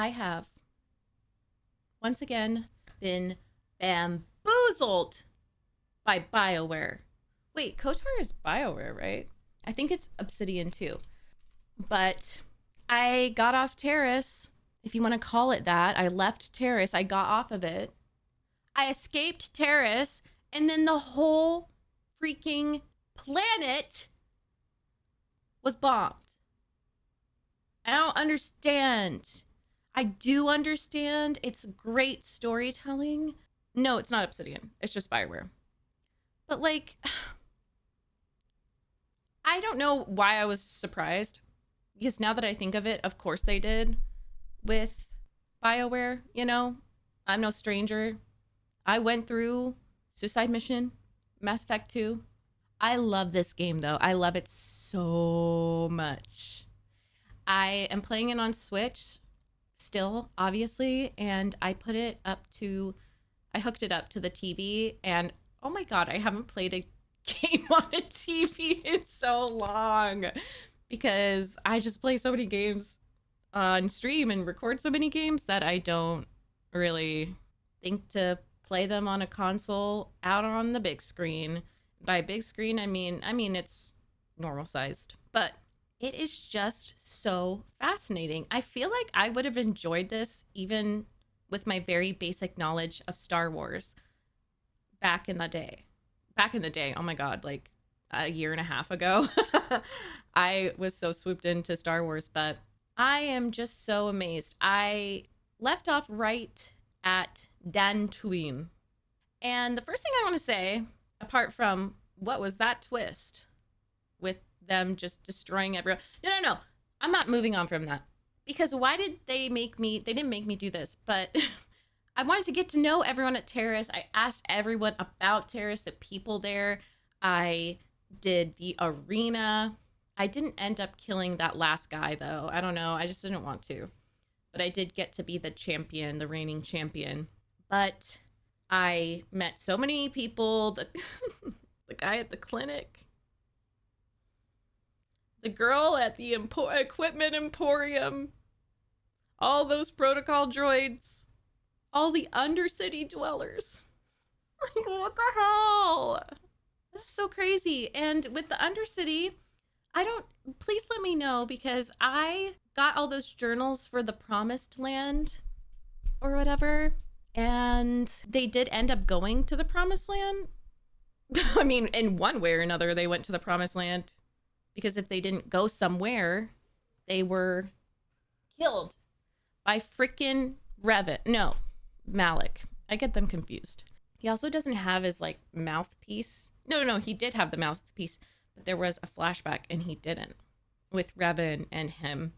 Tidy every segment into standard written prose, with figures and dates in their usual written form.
I have once again been bamboozled by Bioware. Wait, KOTOR is Bioware, right? I think it's Obsidian too. But I got off Terrace, if you want to call it that. I left Terrace, I got off of it. I escaped Terrace, and then the whole freaking planet was bombed. I don't understand. I do understand. It's great storytelling. No, it's not Obsidian. It's just Bioware. But like, I don't know why I was surprised. Because now that I think of it, of course they did with Bioware, you know? I'm no stranger. I went through Suicide Mission, Mass Effect 2. I love this game though. I love it so much. I am playing it on Switch still, obviously, and I hooked it up to the TV, and oh my god, I haven't played a game on a TV in so long because I just play so many games on stream and record so many games that I don't really think to play them on a console out on the big screen. By big screen, I mean it's normal sized, but it is just so fascinating. I feel like I would have enjoyed this even with my very basic knowledge of Star Wars back in the day. Back in the day, oh my god, like a year and a half ago. I was so swooped into Star Wars, but I am just so amazed. I left off right at Dantooine. And the first thing I want to say, apart from what was that twist with them just destroying everyone. No. I'm not moving on from that. Because why did they didn't make me do this, but I wanted to get to know everyone at Terrace. I asked everyone about Terrace, the people there. I did the arena. I didn't end up killing that last guy though. I don't know. I just didn't want to. But I did get to be the champion, the reigning champion. But I met so many people. The guy at the clinic, the girl at the equipment emporium, all those protocol droids, all the undercity dwellers. Like, what the hell? That's so crazy. And with the undercity, please let me know because I got all those journals for the promised land or whatever. And they did end up going to the promised land. I mean, in one way or another, they went to the promised land because if they didn't go somewhere, they were killed by freaking Revan. No, Malik. I get them confused. He also doesn't have his like mouthpiece. No, he did have the mouthpiece, but there was a flashback and he didn't with Revan and him,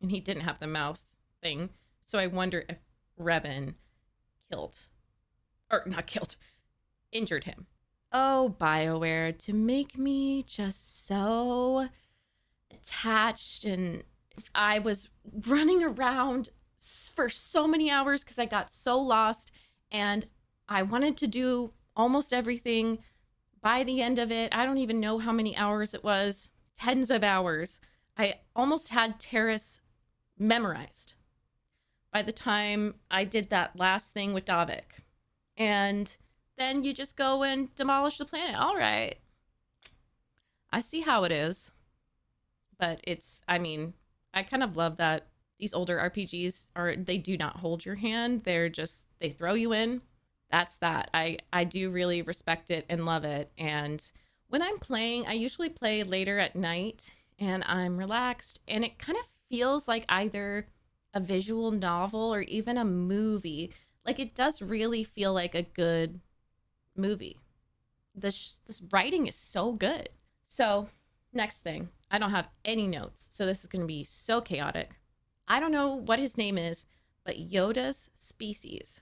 and he didn't have the mouth thing. So I wonder if Revan injured him. Oh, Bioware, to make me just so attached. And I was running around for so many hours because I got so lost and I wanted to do almost everything. By the end of it, I don't even know how many hours it was, tens of hours. I almost had Terrace memorized by the time I did that last thing with Davik. And then you just go and demolish the planet. All right. I see how it is. But I kind of love that these older RPGs they do not hold your hand. They throw you in. That's that. I do really respect it and love it. And when I'm playing, I usually play later at night and I'm relaxed. And it kind of feels like either a visual novel or even a movie. Like it does really feel like a good movie. This writing is so good. So next thing, I don't have any notes, so this is going to be so chaotic. I don't know what his name is, but Yoda's species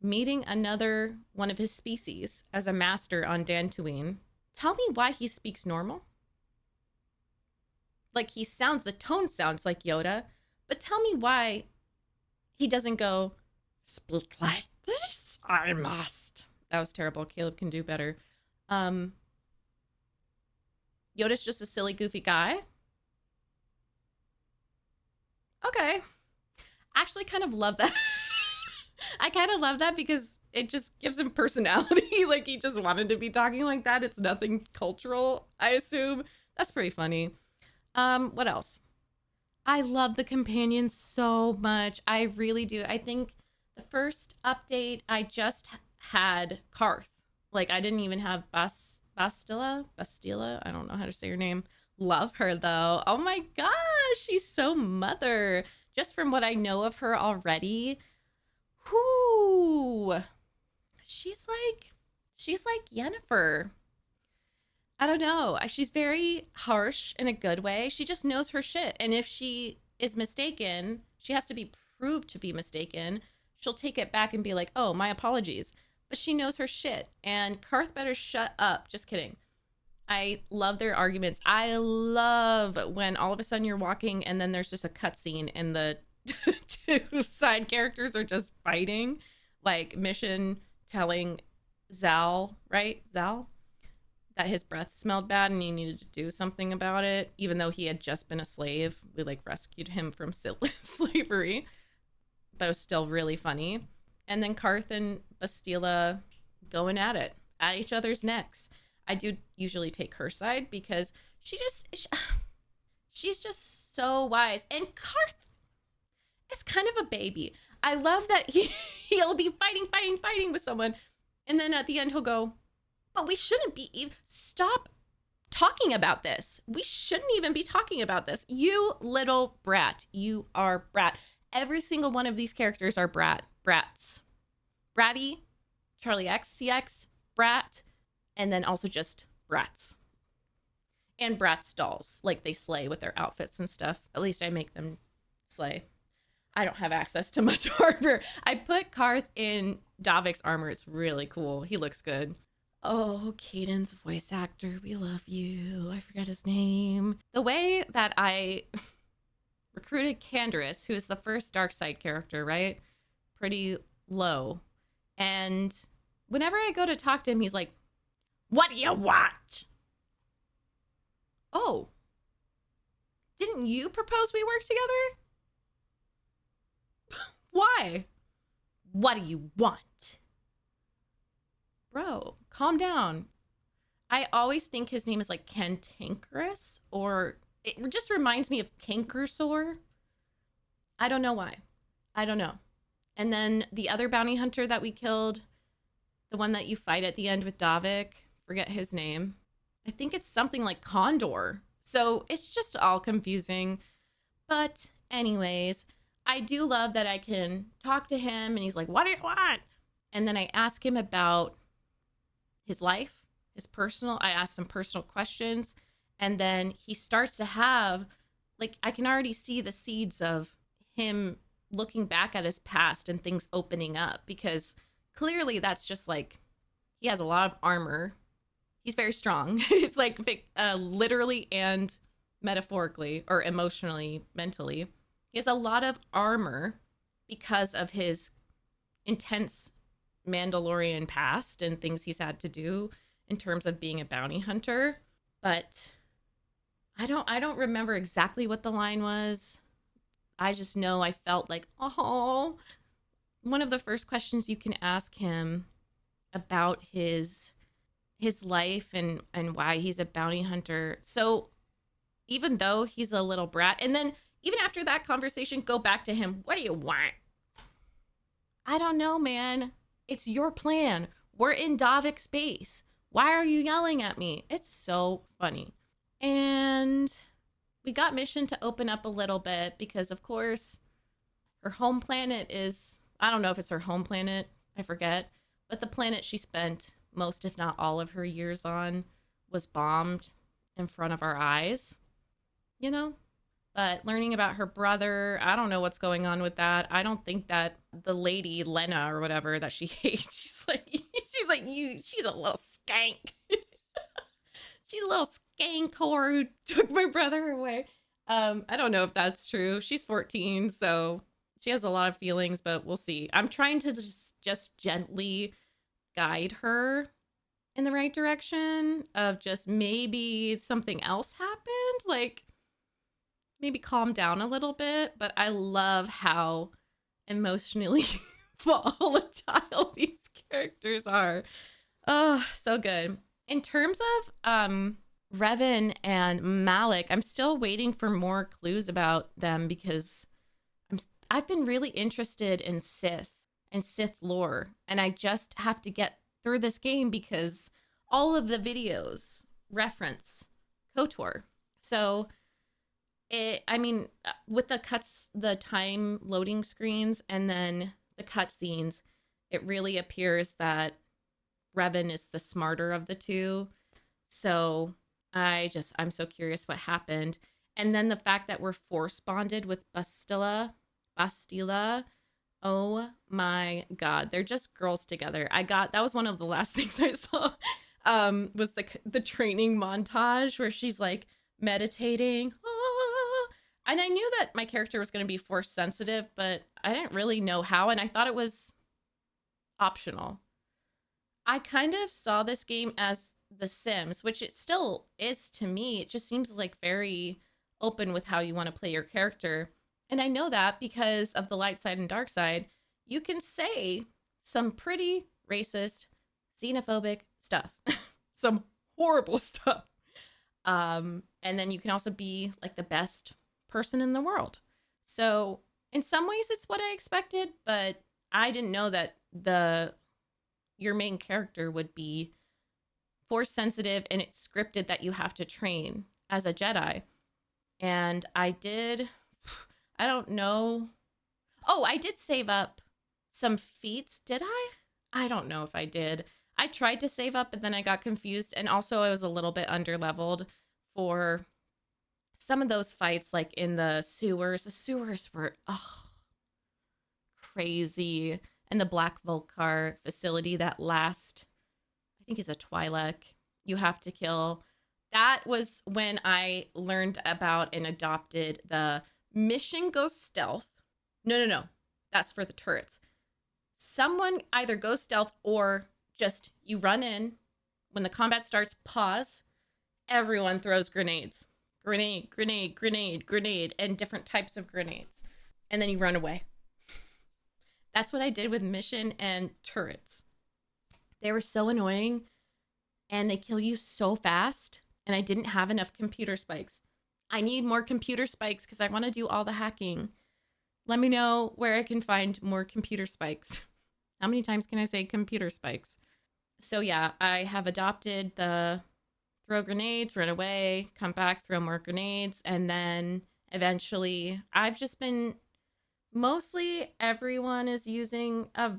meeting another one of his species as a master on Dantooine. Tell me why he speaks normal. Like the tone sounds like Yoda, but tell me why he doesn't go speak like this. I must. That was terrible. Caleb can do better. Yoda's just a silly, goofy guy. Okay. actually kind of love that. I kind of love that because it just gives him personality. Like he just wanted to be talking like that. It's nothing cultural, I assume. That's pretty funny. What else? I love the companions so much. I really do. I think the first update I just had Karth. Like I didn't even have Bastila. I don't know how to say her name. Love her though. Oh my gosh, she's so mother. Just from what I know of her already, whoo, she's like Yennefer. I don't know. She's very harsh in a good way. She just knows her shit. And if she is mistaken, she has to be proved to be mistaken. She'll take it back and be like, oh, my apologies. But she knows her shit. And Karth better shut up. Just kidding. I love their arguments. I love when all of a sudden you're walking and then there's just a cutscene and the two side characters are just fighting. Like Mission telling Zal, right? Zal? That his breath smelled bad and he needed to do something about it, even though he had just been a slave. We like rescued him from slavery, but it was still really funny. And then Karth and Bastila going at each other's necks. I do usually take her side because she's just so wise. And Karth is kind of a baby. I love that he'll be fighting with someone, and then at the end he'll go, but we shouldn't be. Stop talking about this. We shouldn't even be talking about this. You little brat. You are brat. Every single one of these characters are brats. Bratty, Charlie X, CX, brat, and then also just brats. And brats dolls. Like they slay with their outfits and stuff. At least I make them slay. I don't have access to much armor. I put Karth in Davik's armor. It's really cool. He looks good. Oh, Caden's voice actor, we love you. I forgot his name. The way that I recruited Canderous, who is the first dark side character, right? Pretty low. And whenever I go to talk to him, he's like, what do you want? Oh, didn't you propose we work together? Why? What do you want? Bro, calm down. I always think his name is like Cantankerous, or it just reminds me of Cankersaur. I don't know why. I don't know. And then the other bounty hunter that we killed, the one that you fight at the end with Davik, forget his name. I think it's something like Condor. So it's just all confusing. But anyways, I do love that I can talk to him and he's like, what do you want? And then I ask him about his life, I ask some personal questions. And then he starts to have, like, I can already see the seeds of him looking back at his past and things opening up, because clearly that's just like, he has a lot of armor. He's very strong. It's like literally and metaphorically, or emotionally, mentally. He has a lot of armor because of his intense Mandalorian past and things he's had to do in terms of being a bounty hunter. But I don't remember exactly what the line was. I just know I felt like, oh, one of the first questions you can ask him about his life and why he's a bounty hunter. So even though he's a little brat, and then even after that conversation, go back to him, what do you want? I don't know, man. It's your plan. We're in Davik space. Why are you yelling at me? It's so funny. And we got Mission to open up a little bit because, of course, her home planet is, I don't know if it's her home planet, I forget, but the planet she spent most, if not all of her years on was bombed in front of our eyes, you know? But learning about her brother, I don't know what's going on with that. I don't think that the lady Lena or whatever that she hates, she's like she's a little skank. She's a little skank whore who took my brother away. I don't know if that's true. She's 14, so she has a lot of feelings, but we'll see. I'm trying to just gently guide her in the right direction of just maybe something else happened, like maybe calm down a little bit. But I love how emotionally volatile these characters are. Oh, so good. In terms of Revan and Malik, I'm still waiting for more clues about them because I've been really interested in Sith and Sith lore, and I just have to get through this game because all of the videos reference KOTOR. So with the time loading screens and then the cutscenes, it really appears that Revan is the smarter of the two. So I'm so curious what happened. And then the fact that we're force bonded with Bastila. Oh my God. They're just girls together. That was one of the last things I saw, was the training montage where she's like meditating. Ah. And I knew that my character was going to be force sensitive, but I didn't really know how. And I thought it was optional. I kind of saw this game as The Sims, which it still is to me. It just seems like very open with how you want to play your character. And I know that because of the light side and dark side, you can say some pretty racist, xenophobic stuff, some horrible stuff. And then you can also be like the best person in the world. So in some ways it's what I expected, but I didn't know that your main character would be force sensitive and it's scripted that you have to train as a Jedi. And I don't know. Oh, I did save up some feats. Did I? I don't know if I did. I tried to save up, but then I got confused. And also I was a little bit under-leveled for some of those fights, like in the sewers. The sewers were crazy. And the Black Volcar facility that last, I think is a Twi'lek, you have to kill. That was when I learned about and adopted the mission goes stealth. No. That's for the turrets. Someone either goes stealth or just you run in. When the combat starts, pause. Everyone throws grenades. Grenade, and different types of grenades. And then you run away. That's what I did with mission and turrets. They were so annoying and they kill you so fast. And I didn't have enough computer spikes. I need more computer spikes because I want to do all the hacking. Let me know where I can find more computer spikes. How many times can I say computer spikes? So yeah, I have adopted the throw grenades, run away, come back, throw more grenades. And then eventually I've just been... Mostly everyone is using a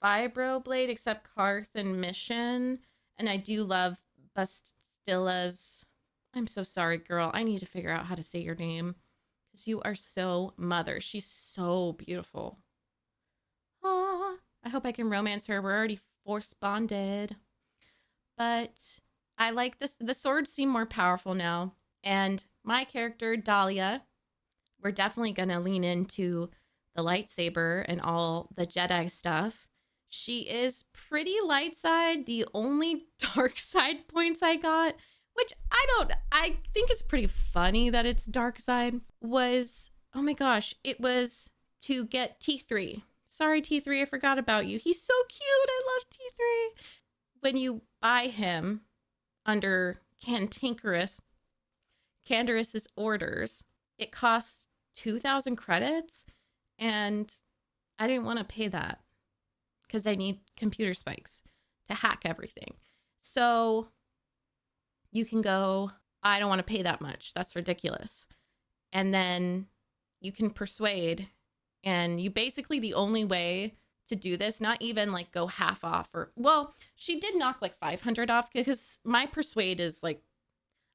vibro blade except Karth and Mission. And I do love Bastilla's... I'm so sorry, girl. I need to figure out how to say your name. Because you are so mother. She's so beautiful. Ah, I hope I can romance her. We're already force bonded. But I like this. The swords seem more powerful now. And my character, Dahlia... We're definitely going to lean into the lightsaber and all the Jedi stuff. She is pretty light side. The only dark side points I got, which I think it's pretty funny that it's dark side, was, oh my gosh, it was to get T3. Sorry, T3, I forgot about you. He's so cute. I love T3. When you buy him under Cantankerous, Candaris's orders, it costs 2,000 credits, and I didn't want to pay that because I need computer spikes to hack everything. So you can go, I don't want to pay that much. That's ridiculous. And then you can persuade, and you basically, the only way to do this, not even like go half off, or, well, she did knock like 500 off because my persuade is like,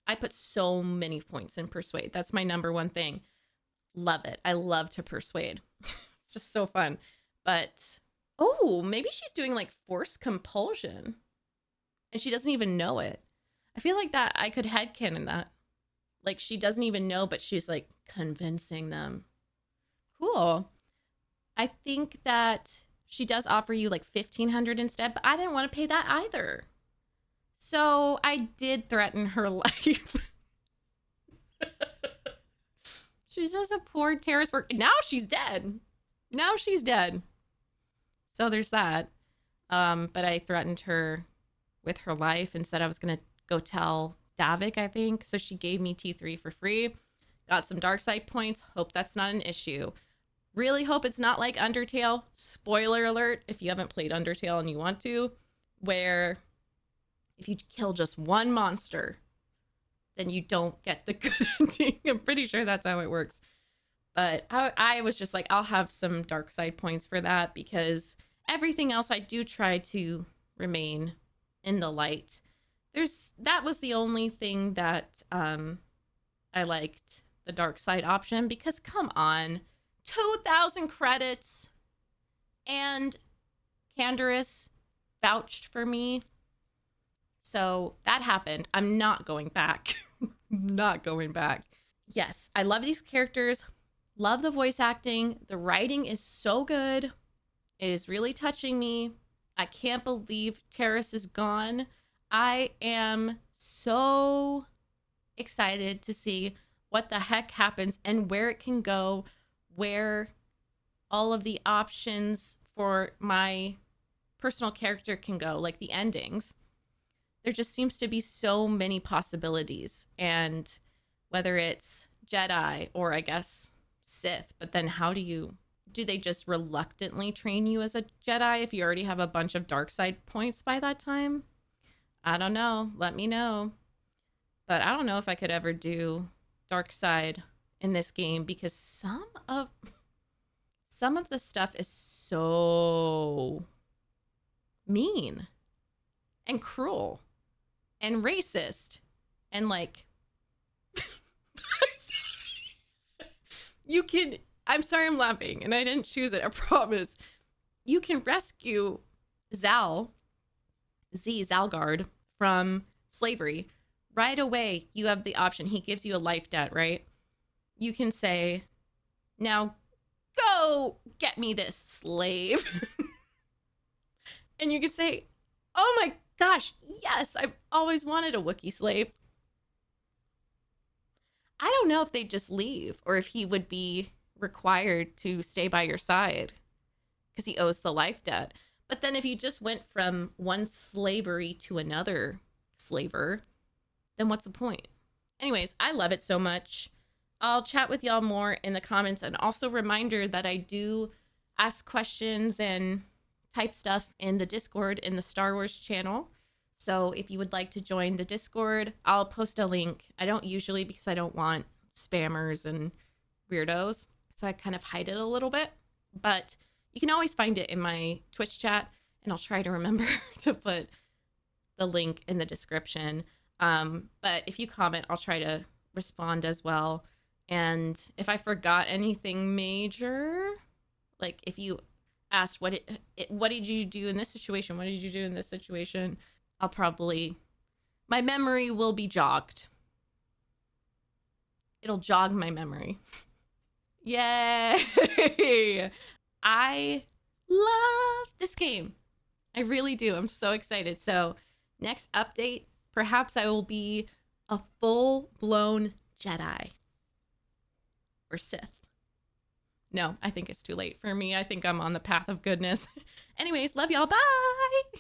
I put so many points in persuade. That's my number one thing. Love it. I love to persuade. It's just so fun. But, oh, maybe she's doing like force compulsion and she doesn't even know it. I feel like that I could headcanon that. Like she doesn't even know, but she's like convincing them. Cool. I think that she does offer you like 1,500 instead, but I didn't want to pay that either. So I did threaten her life. She's just a poor terrorist worker. Now she's dead. Now she's dead. So there's that. But I threatened her with her life and said I was going to go tell Davik, I think. So she gave me T3 for free. Got some dark side points. Hope that's not an issue. Really hope it's not like Undertale. Spoiler alert if you haven't played Undertale and you want to, where if you kill just one monster, then you don't get the good ending. I'm pretty sure that's how it works. But I was just like, I'll have some dark side points for that because everything else I do try to remain in the light. That was the only thing that I liked the dark side option because come on, 2,000 credits and Canderous vouched for me. So that happened. I'm not going back. Not going back. Yes, I love these characters. Love the voice acting. The writing is so good. It is really touching me. I can't believe Terrace is gone. I am so excited to see what the heck happens and where it can go, where all of the options for my personal character can go, like the endings. There just seems to be so many possibilities. And whether it's Jedi or I guess Sith, but then how do they just reluctantly train you as a Jedi if you already have a bunch of dark side points by that time? I don't know. Let me know. But I don't know if I could ever do dark side in this game because some of the stuff is so mean and cruel and racist and like I'm sorry I'm laughing and I didn't choose it, I promise. You can rescue Zalgard from slavery. Right away, you have the option. He gives you a life debt, right? You can say, now go get me this slave. And you can say, oh my gosh, yes, I've always wanted a Wookiee slave. I don't know if they'd just leave or if he would be required to stay by your side because he owes the life debt. But then if you just went from one slavery to another slaver, then what's the point? Anyways, I love it so much. I'll chat with y'all more in the comments, and also reminder that I do ask questions and type stuff in the Discord in the Star Wars channel. So if you would like to join the Discord, I'll post a link. I don't usually because I don't want spammers and weirdos. So I kind of hide it a little bit, but you can always find it in my Twitch chat, and I'll try to remember to put the link in the description. But if you comment, I'll try to respond as well. And if I forgot anything major, like if you asked what did you do in this situation? What did you do in this situation? My memory will be jogged. It'll jog my memory. Yay! I love this game. I really do. I'm so excited. So next update, perhaps I will be a full-blown Jedi or Sith. No, I think it's too late for me. I think I'm on the path of goodness. Anyways, love y'all. Bye!